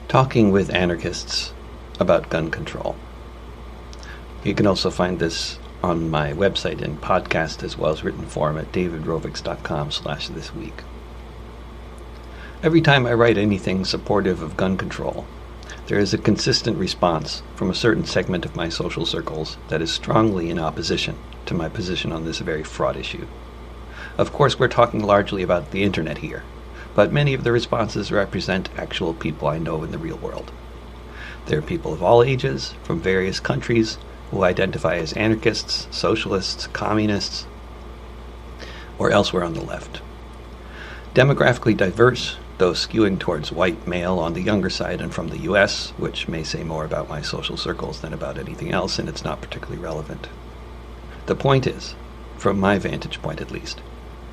Talking with Anarchists about gun control. You can also find this on my website in podcast as well as written form at davidrovics.com/thisweek. Every time I write anything supportive of gun control, there is a consistent response from a certain segment of my social circles that is strongly in opposition to my position on this very fraught issue. Of course, we're talking largely about the internet here, but many of the responses represent actual people I know in the real world. They're people of all ages, from various countries, who identify as anarchists, socialists, communists, or elsewhere on the left. Demographically diverse, though skewing towards white male on the younger side and from the US, which may say more about my social circles than about anything else, and it's not particularly relevant. The point is, from my vantage point at least,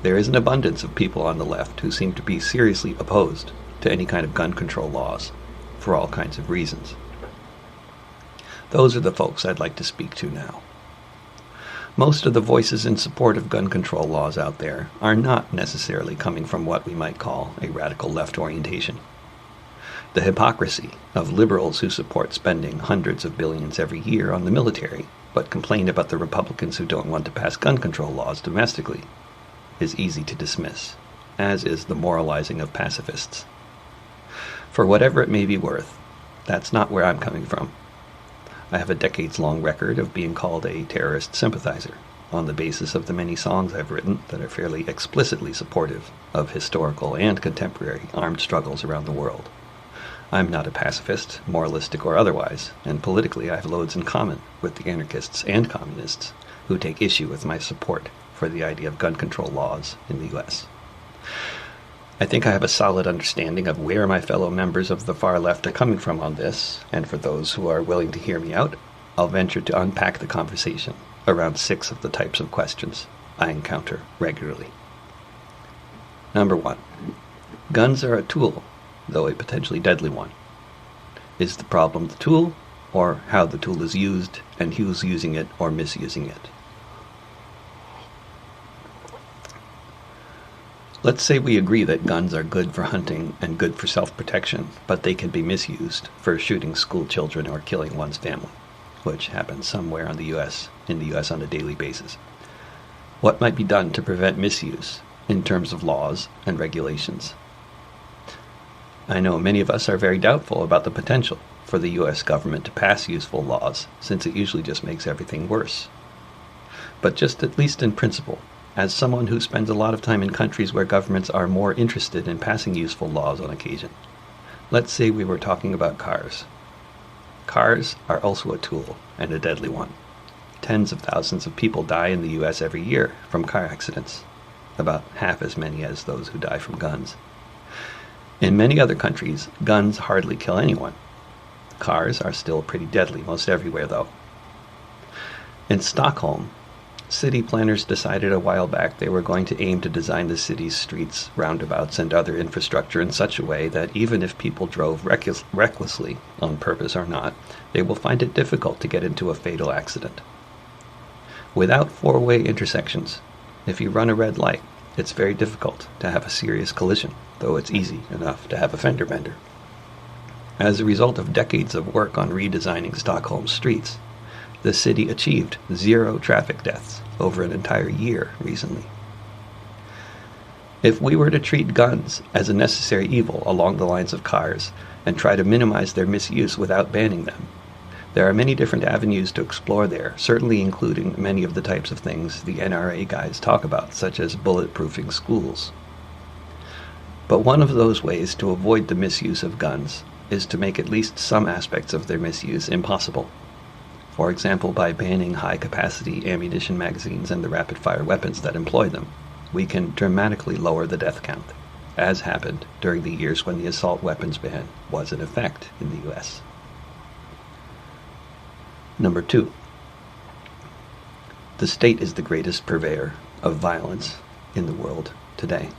there is an abundance of people on the left who seem to be seriously opposed to any kind of gun control laws, for all kinds of reasons. Those are the folks I'd like to speak to now. Most of the voices in support of gun control laws out there are not necessarily coming from what we might call a radical left orientation. The hypocrisy of liberals who support spending hundreds of billions every year on the military, but complain about the Republicans who don't want to pass gun control laws domestically, is easy to dismiss, as is the moralizing of pacifists. For whatever it may be worth, that's not where I'm coming from. I have a decades-long record of being called a terrorist sympathizer on the basis of the many songs I've written that are fairly explicitly supportive of historical and contemporary armed struggles around the world. I'm not a pacifist, moralistic or otherwise, and politically I have loads in common with the anarchists and communists who take issue with my support for the idea of gun control laws in the US. I think I have a solid understanding of where my fellow members of the far left are coming from on this, and for those who are willing to hear me out, I'll venture to unpack the conversation around 6 of the types of questions I encounter regularly. Number 1. Guns are a tool, though a potentially deadly one. Is the problem the tool, or how the tool is used, and who's using it or misusing it? Let's say we agree that guns are good for hunting and good for self-protection, but they can be misused for shooting school children or killing one's family, which happens somewhere in the US on a daily basis. What might be done to prevent misuse in terms of laws and regulations? I know many of us are very doubtful about the potential for the US government to pass useful laws, since it usually just makes everything worse. But just at least in principle, as someone who spends a lot of time in countries where governments are more interested in passing useful laws on occasion, let's say we were talking about cars. Cars are also a tool, and a deadly one. Tens of thousands of people die in the US every year from car accidents, about half as many as those who die from guns. In many other countries, guns hardly kill anyone. Cars are still pretty deadly most everywhere, though. In Stockholm, city planners decided a while back they were going to aim to design the city's streets, roundabouts, and other infrastructure in such a way that even if people drove recklessly, on purpose or not, they will find it difficult to get into a fatal accident. Without four-way intersections, if you run a red light, it's very difficult to have a serious collision, though it's easy enough to have a fender bender. As a result of decades of work on redesigning Stockholm's streets, the city achieved 0 traffic deaths over an entire year recently. If we were to treat guns as a necessary evil along the lines of cars and try to minimize their misuse without banning them, there are many different avenues to explore there, certainly including many of the types of things the NRA guys talk about, such as bulletproofing schools. But one of those ways to avoid the misuse of guns is to make at least some aspects of their misuse impossible. For example, by banning high-capacity ammunition magazines and the rapid-fire weapons that employ them, we can dramatically lower the death count, as happened during the years when the assault weapons ban was in effect in the US. Number 2. The state is the greatest purveyor of violence in the world today,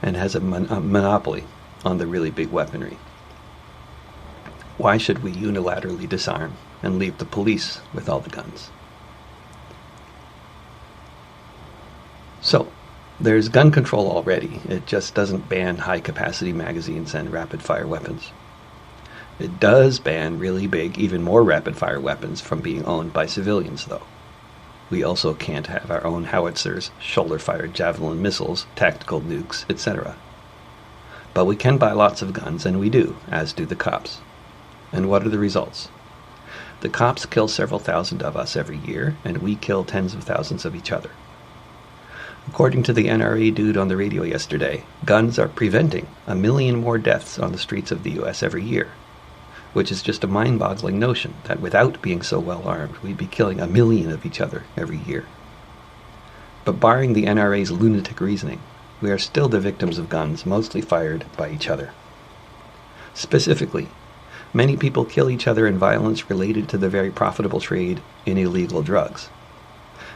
and has a monopoly on the really big weaponry. Why should we unilaterally disarm and leave the police with all the guns? So, there's gun control already. It just doesn't ban high-capacity magazines and rapid-fire weapons. It does ban really big, even more rapid-fire weapons from being owned by civilians, though. We also can't have our own howitzers, shoulder-fired javelin missiles, tactical nukes, etc. But we can buy lots of guns, and we do, as do the cops. And what are the results? The cops kill several thousand of us every year, and we kill tens of thousands of each other. According to the NRA dude on the radio yesterday, guns are preventing 1 million more deaths on the streets of the U.S. every year, which is just a mind-boggling notion that without being so well armed, we'd be killing 1 million of each other every year. But barring the NRA's lunatic reasoning, we are still the victims of guns mostly fired by each other. Specifically, many people kill each other in violence related to the very profitable trade in illegal drugs.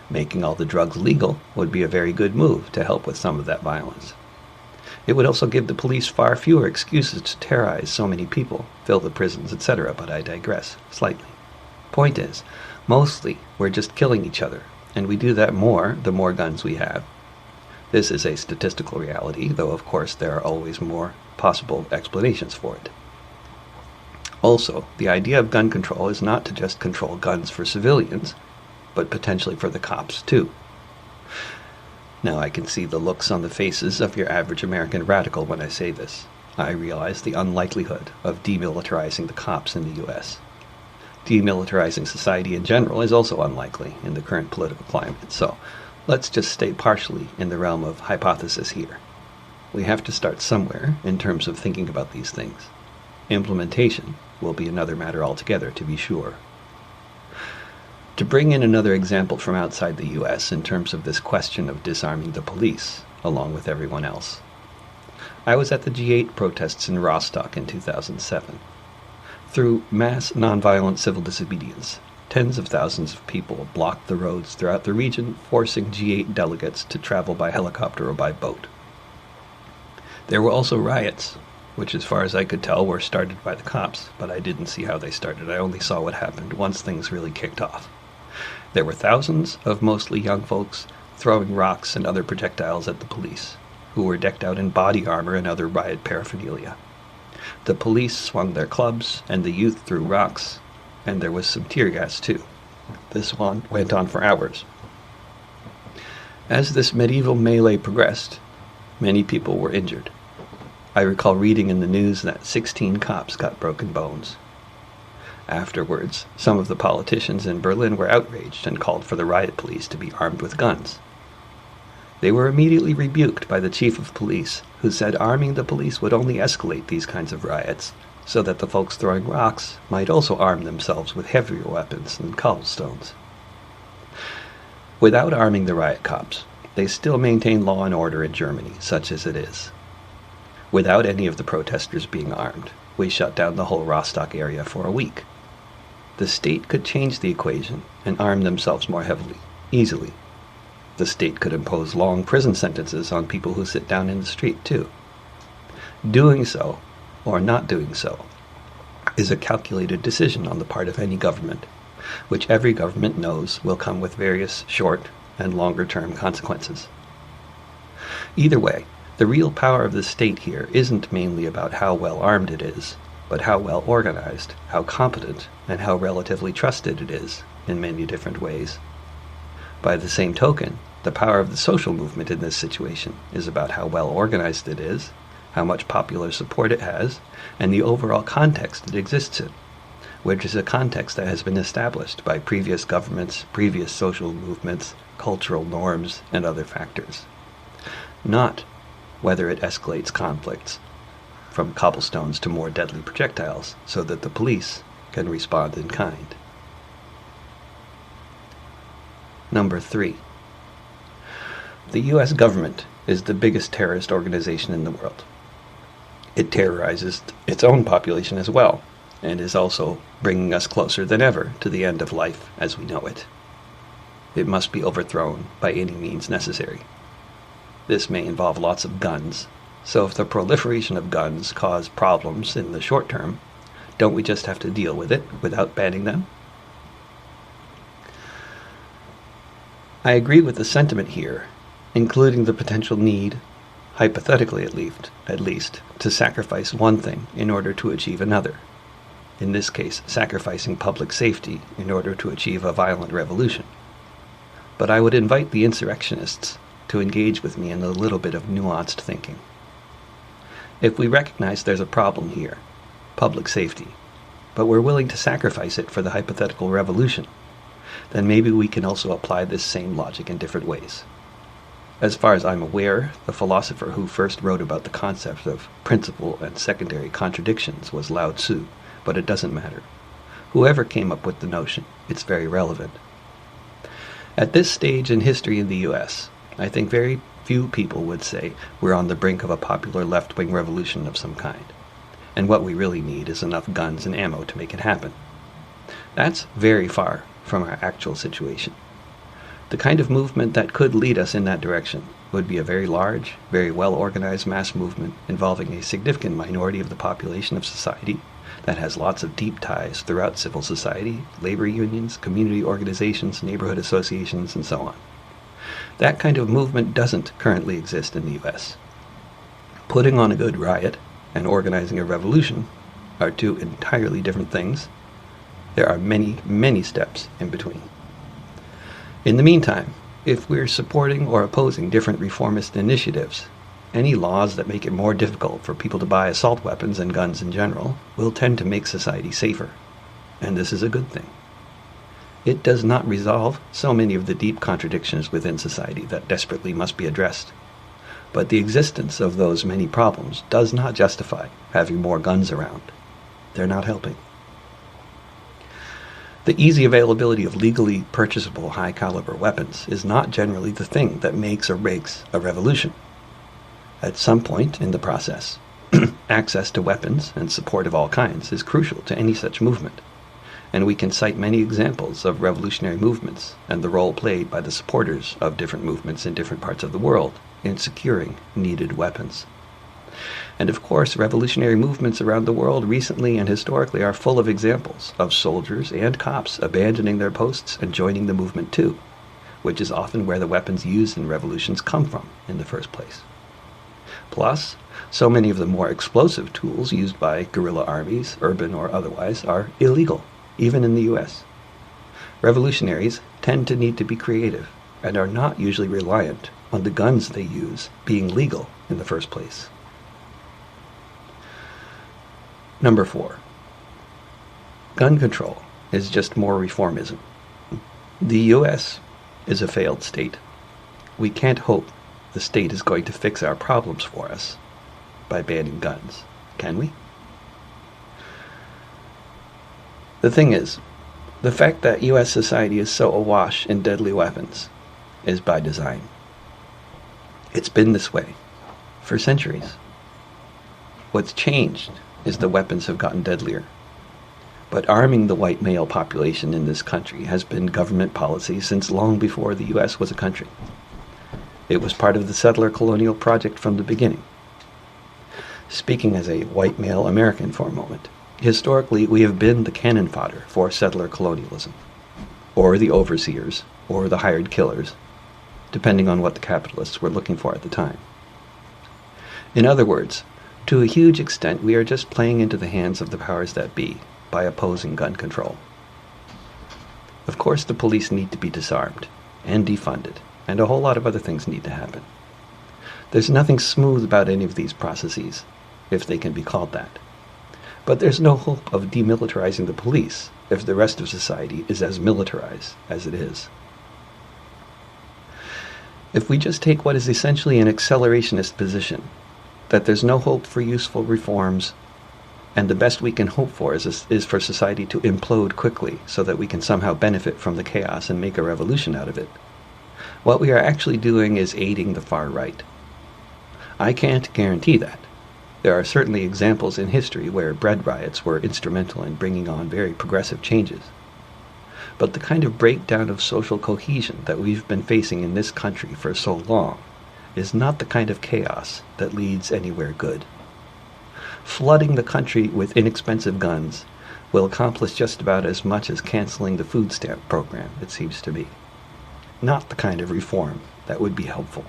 Making all the drugs legal would be a very good move to help with some of that violence. It would also give the police far fewer excuses to terrorize so many people, fill the prisons, etc., but I digress slightly. Point is, mostly we're just killing each other, and we do that more the more guns we have. This is a statistical reality, though of course there are always more possible explanations for it. Also, the idea of gun control is not to just control guns for civilians, but potentially for the cops too. Now I can see the looks on the faces of your average American radical when I say this. I realize the unlikelihood of demilitarizing the cops in the U.S. Demilitarizing society in general is also unlikely in the current political climate, so let's just stay partially in the realm of hypothesis here. We have to start somewhere in terms of thinking about these things. Implementation will be another matter altogether, to be sure. To bring in another example from outside the U.S. in terms of this question of disarming the police, along with everyone else. I was at the G8 protests in Rostock in 2007. Through mass nonviolent civil disobedience, tens of thousands of people blocked the roads throughout the region, forcing G8 delegates to travel by helicopter or by boat. There were also riots, which as far as I could tell were started by the cops, but I didn't see how they started. I only saw what happened once things really kicked off. There were thousands of mostly young folks throwing rocks and other projectiles at the police, who were decked out in body armor and other riot paraphernalia. The police swung their clubs, and the youth threw rocks, and there was some tear gas too. This one went on for hours. As this medieval melee progressed, many people were injured. I recall reading in the news that 16 cops got broken bones. Afterwards, some of the politicians in Berlin were outraged and called for the riot police to be armed with guns. They were immediately rebuked by the chief of police, who said arming the police would only escalate these kinds of riots, so that the folks throwing rocks might also arm themselves with heavier weapons than cobblestones. Without arming the riot cops, they still maintain law and order in Germany, such as it is. Without any of the protesters being armed, we shut down the whole Rostock area for a week. The state could change the equation and arm themselves more heavily, easily. The state could impose long prison sentences on people who sit down in the street, too. Doing so, or not doing so, is a calculated decision on the part of any government, which every government knows will come with various short and longer-term consequences. Either way, the real power of the state here isn't mainly about how well armed it is, but how well organized, how competent, and how relatively trusted it is in many different ways. By the same token, the power of the social movement in this situation is about how well organized it is, how much popular support it has, and the overall context it exists in, which is a context that has been established by previous governments, previous social movements, cultural norms, and other factors. Not whether it escalates conflicts from cobblestones to more deadly projectiles so that the police can respond in kind. Number 3. The U.S. government is the biggest terrorist organization in the world. It terrorizes its own population as well, and is also bringing us closer than ever to the end of life as we know it. It must be overthrown by any means necessary. This may involve lots of guns, so if the proliferation of guns cause problems in the short term, don't we just have to deal with it without banning them? I agree with the sentiment here, including the potential need, hypothetically at least, to sacrifice one thing in order to achieve another. in this case sacrificing public safety in order to achieve a violent revolution. But I would invite the insurrectionists to engage with me in a little bit of nuanced thinking. If we recognize there's a problem here, public safety, but we're willing to sacrifice it for the hypothetical revolution, then maybe we can also apply this same logic in different ways. As far as I'm aware, the philosopher who first wrote about the concept of principal and secondary contradictions was Lao Tzu, but it doesn't matter. Whoever came up with the notion, it's very relevant. At this stage in history in the US, I think very few people would say we're on the brink of a popular left-wing revolution of some kind, and what we really need is enough guns and ammo to make it happen. That's very far from our actual situation. The kind of movement that could lead us in that direction would be a very large, very well-organized mass movement involving a significant minority of the population of society that has lots of deep ties throughout civil society, labor unions, community organizations, neighborhood associations, and so on. That kind of movement doesn't currently exist in the US. Putting on a good riot and organizing a revolution are two entirely different things. There are many, many steps in between. In the meantime, if we're supporting or opposing different reformist initiatives, any laws that make it more difficult for people to buy assault weapons and guns in general will tend to make society safer, and this is a good thing. It does not resolve so many of the deep contradictions within society that desperately must be addressed, but the existence of those many problems does not justify having more guns around. They're not helping. The easy availability of legally purchasable high-caliber weapons is not generally the thing that makes or breaks a revolution. At some point in the process, access to weapons and support of all kinds is crucial to any such movement, and we can cite many examples of revolutionary movements and the role played by the supporters of different movements in different parts of the world in securing needed weapons. And of course, revolutionary movements around the world recently and historically are full of examples of soldiers and cops abandoning their posts and joining the movement too, which is often where the weapons used in revolutions come from in the first place. Plus, so many of the more explosive tools used by guerrilla armies, urban or otherwise, are illegal, even in the US. Revolutionaries tend to need to be creative and are not usually reliant on the guns they use being legal in the first place. Number 4. Gun control is just more reformism. The US is a failed state. We can't hope the state is going to fix our problems for us by banning guns, can we? The thing is, the fact that US society is so awash in deadly weapons is by design. It's been this way for centuries. What's changed is the weapons have gotten deadlier. But arming the white male population in this country has been government policy since long before the US was a country. It was part of the settler colonial project from the beginning. Speaking as a white male American for a moment, historically we have been the cannon fodder for settler colonialism, or the overseers, or the hired killers, depending on what the capitalists were looking for at the time. In other words, to a huge extent, we are just playing into the hands of the powers that be by opposing gun control. Of course, the police need to be disarmed and defunded, and a whole lot of other things need to happen. There's nothing smooth about any of these processes, if they can be called that. But there's no hope of demilitarizing the police if the rest of society is as militarized as it is. If we just take what is essentially an accelerationist position, that there's no hope for useful reforms, and the best we can hope for is for society to implode quickly so that we can somehow benefit from the chaos and make a revolution out of it, what we are actually doing is aiding the far right. I can't guarantee that. There are certainly examples in history where bread riots were instrumental in bringing on very progressive changes. But the kind of breakdown of social cohesion that we've been facing in this country for so long is not the kind of chaos that leads anywhere good. Flooding the country with inexpensive guns will accomplish just about as much as canceling the food stamp program, it seems to me. Not the kind of reform that would be helpful.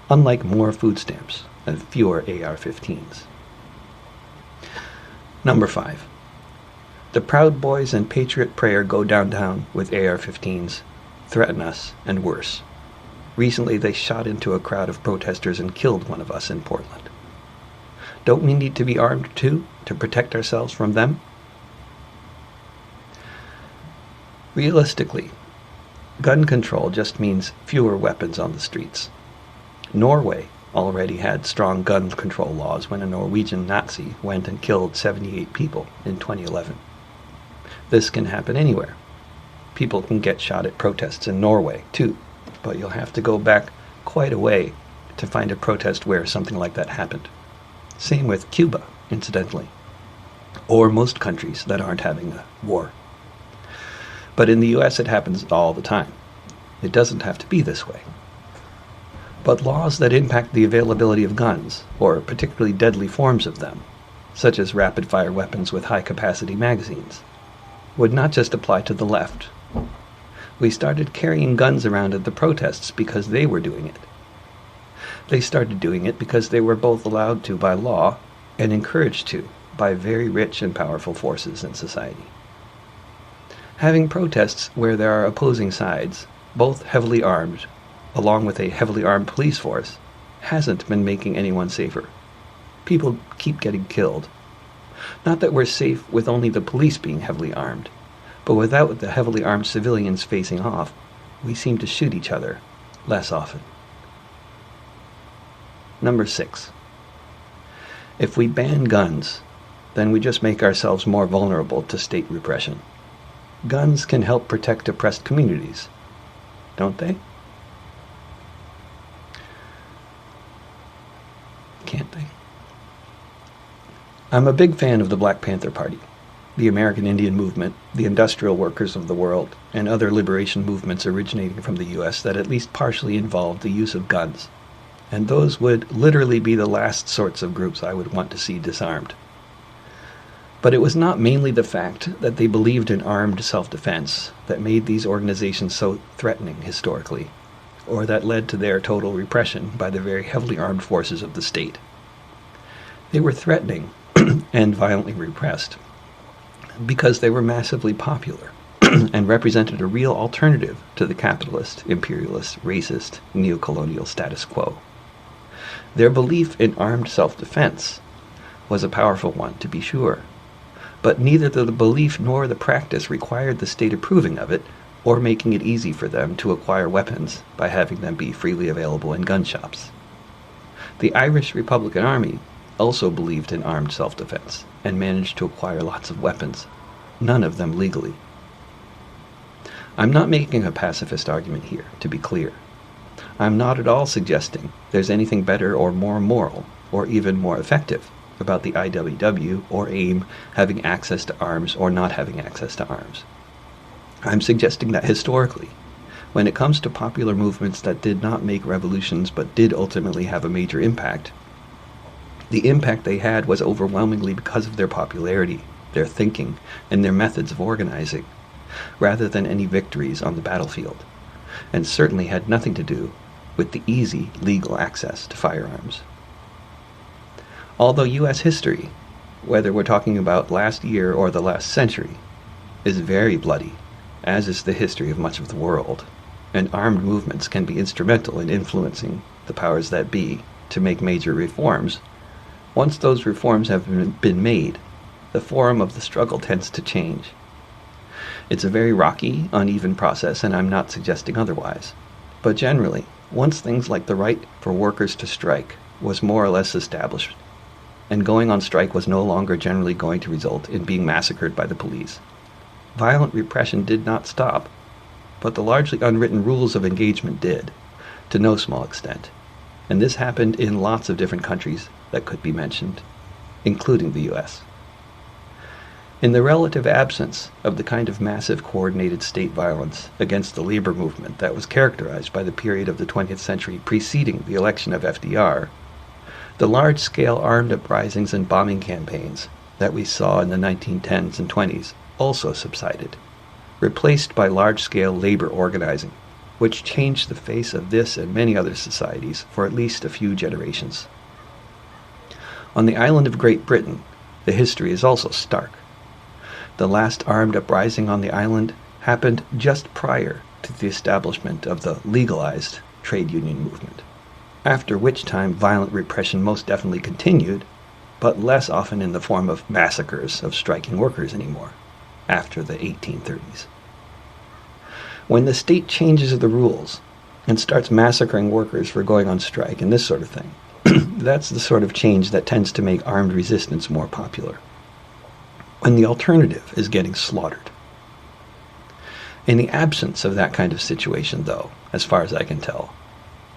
Unlike more food stamps and fewer AR-15s. Number 5. The Proud Boys and Patriot Prayer go downtown with AR-15s, threaten us, and worse. Recently, they shot into a crowd of protesters and killed one of us in Portland. Don't we need to be armed too, to protect ourselves from them? Realistically, gun control just means fewer weapons on the streets. Norway already had strong gun control laws when a Norwegian Nazi went and killed 78 people in 2011. This can happen anywhere. People can get shot at protests in Norway too, but you'll have to go back quite a way to find a protest where something like that happened. Same with Cuba, incidentally, or most countries that aren't having a war. But in the US it happens all the time. It doesn't have to be this way. But laws that impact the availability of guns, or particularly deadly forms of them, such as rapid-fire weapons with high-capacity magazines, would not just apply to the left. We started carrying guns around at the protests because they were doing it. They started doing it because they were both allowed to by law and encouraged to by very rich and powerful forces in society. Having protests where there are opposing sides, both heavily armed, along with a heavily armed police force, hasn't been making anyone safer. People keep getting killed. Not that we're safe with only the police being heavily armed, but without the heavily armed civilians facing off, we seem to shoot each other less often. Number 6. If we ban guns, then we just make ourselves more vulnerable to state repression. Guns can help protect oppressed communities, don't they? Can't they? I'm a big fan of the Black Panther Party, the American Indian movement, the industrial workers of the world, and other liberation movements originating from the U.S. that at least partially involved the use of guns. And those would literally be the last sorts of groups I would want to see disarmed. But it was not mainly the fact that they believed in armed self-defense that made these organizations so threatening historically, or that led to their total repression by the very heavily armed forces of the state. They were threatening and violently repressed because they were massively popular and represented a real alternative to the capitalist, imperialist, racist, neocolonial status quo. Their belief in armed self-defense was a powerful one, to be sure, but neither the belief nor the practice required the state approving of it or making it easy for them to acquire weapons by having them be freely available in gun shops. The Irish Republican Army also believed in armed self-defense and managed to acquire lots of weapons, none of them legally. I'm not making a pacifist argument here, to be clear. I'm not at all suggesting there's anything better or more moral, or even more effective, about the IWW or AIM having access to arms or not having access to arms. I'm suggesting that historically, when it comes to popular movements that did not make revolutions but did ultimately have a major impact, the impact they had was overwhelmingly because of their popularity, their thinking, and their methods of organizing, rather than any victories on the battlefield, and certainly had nothing to do with the easy legal access to firearms. Although U.S. history, whether we're talking about last year or the last century, is very bloody, as is the history of much of the world, and armed movements can be instrumental in influencing the powers that be to make major reforms, once those reforms have been made, the forum of the struggle tends to change. It's a very rocky, uneven process, and I'm not suggesting otherwise. But generally, once things like the right for workers to strike was more or less established, and going on strike was no longer generally going to result in being massacred by the police, violent repression did not stop, but the largely unwritten rules of engagement did, to no small extent. And this happened in lots of different countries that could be mentioned, including the U.S. In the relative absence of the kind of massive coordinated state violence against the labor movement that was characterized by the period of the 20th century preceding the election of FDR, the large-scale armed uprisings and bombing campaigns that we saw in the 1910s and 20s also subsided, replaced by large-scale labor organizing, which changed the face of this and many other societies for at least a few generations. On the island of Great Britain, the history is also stark. the last armed uprising on the island happened just prior to the establishment of the legalized trade union movement, after which time violent repression most definitely continued, but less often in the form of massacres of striking workers anymore, after the 1830s. When the state changes the rules and starts massacring workers for going on strike and this sort of thing, that's the sort of change that tends to make armed resistance more popular, when the alternative is getting slaughtered. In the absence of that kind of situation, though, as far as I can tell,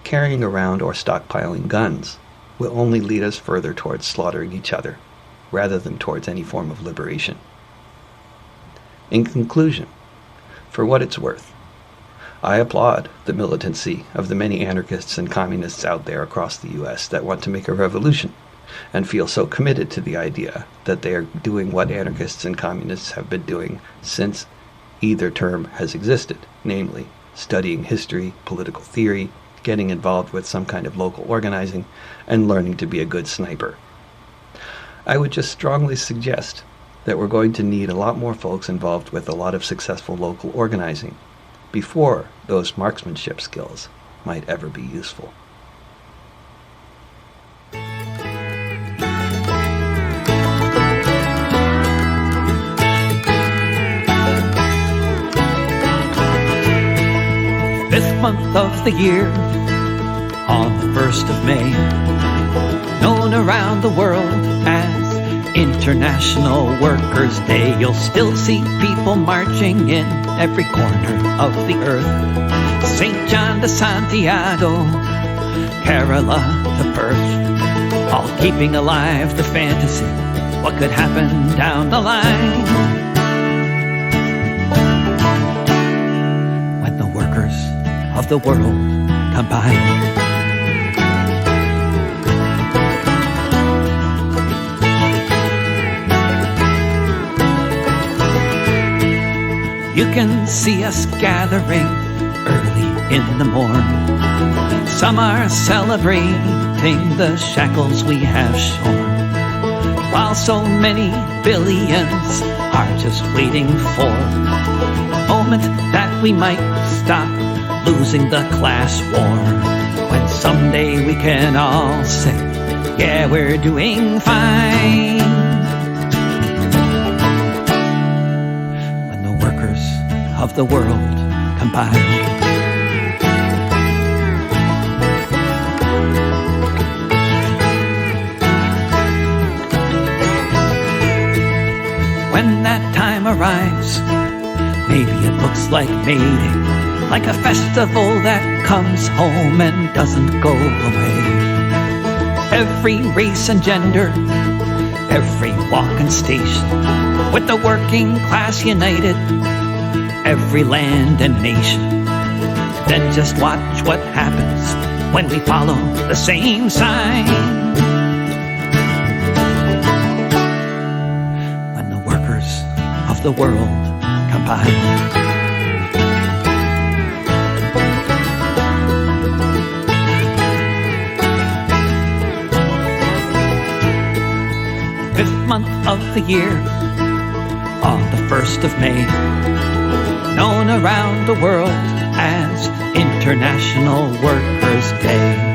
carrying around or stockpiling guns will only lead us further towards slaughtering each other, rather than towards any form of liberation. In conclusion, for what it's worth, I applaud the militancy of the many anarchists and communists out there across the U.S. that want to make a revolution and feel so committed to the idea that they are doing what anarchists and communists have been doing since either term has existed, namely studying history, political theory, getting involved with some kind of local organizing, and learning to be a good sniper. I would just strongly suggest that we're going to need a lot more folks involved with a lot of successful local organizing before those marksmanship skills might ever be useful. Fifth month of the year, on the 1st of May, known around the world as International Workers' Day. You'll still see people marching in every corner of the earth. St. John to Santiago, Kerala to Perth, all keeping alive the fantasy, what could happen down the line. Of the world combined. You can see us gathering early in the morn. Some are celebrating the shackles we have shorn, while so many billions are just waiting for a moment that we might stop losing the class war, when someday we can all say, yeah, we're doing fine. When the workers of the world combine. When that time arrives, maybe it looks like May Day, like a festival that comes home and doesn't go away. Every race and gender, every walk and station, with the working class united, every land and nation. Then just watch what happens when we follow the same sign. When the workers of the world combine. Month of the year, on the 1st of May, known around the world as International Workers' Day.